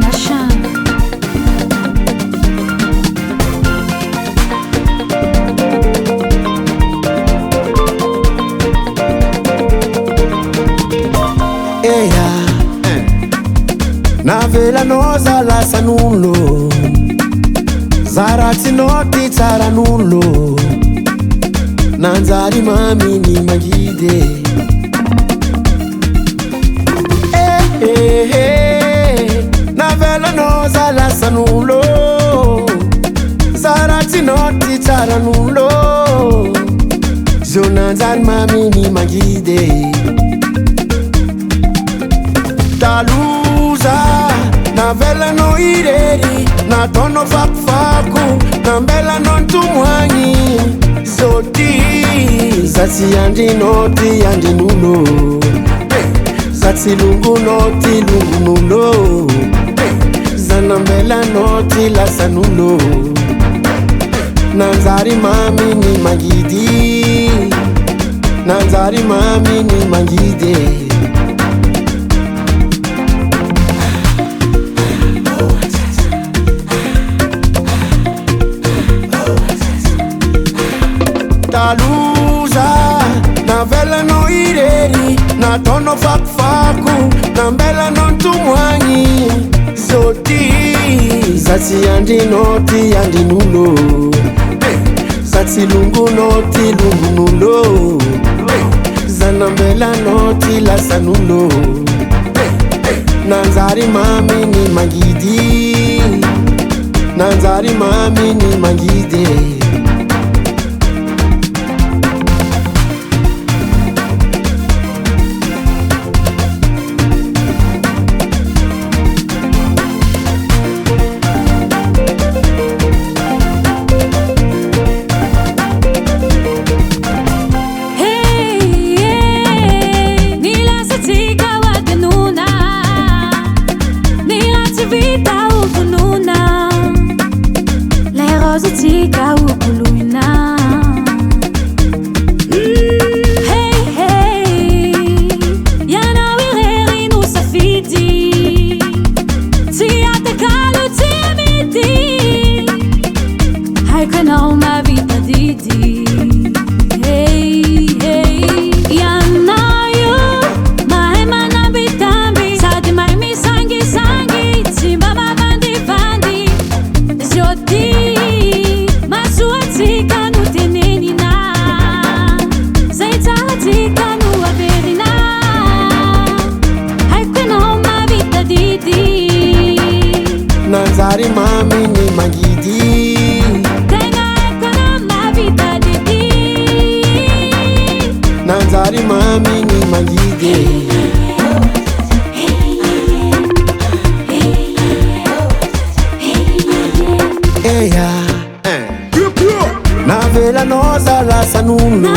NASHAN. Eia, navela noza lasa nullo, zaratinao ty tsaran'olo, nanjary mamy ny mangidy. Navela noza lasa nullo, zaratinao ty tsaran'olo, zo nanjary mamy ny mangidy. Taluza, navelano irery, nataonao fakofako, nambelano ntomagny. Zoti, za tsy andrinao ty andrin'olo, za tsy longonao ty longon'olo, za nambelanao ty lasan'olo, nanjary mamy ny mangidy, nanjary mamy ny mangidy. Taluza, navelano irery, nataonao fakofako, nambelano ntomagny. Zoti, za tsy andrinao ty andrin'olo, za tsy longonao ty longon'olo, za nambelanao ty lasan'olo, nanjary mamy ny mangidy, nanjary mamy ny mangidy. Tika ukuluina. Hey hey, yana wireri no safidi, tia te kalu tia midi, haikanao ma vita didi. Hey hey, yana yo mahema na bitambi, sadi mahemi sangi sangi, timba mabandi bandi, jodi. Nanjary mamy ny mangidy, tegna haiko na vita didi, nanjary mamy ny mangidy. Eia, navelanao za lasan'olo,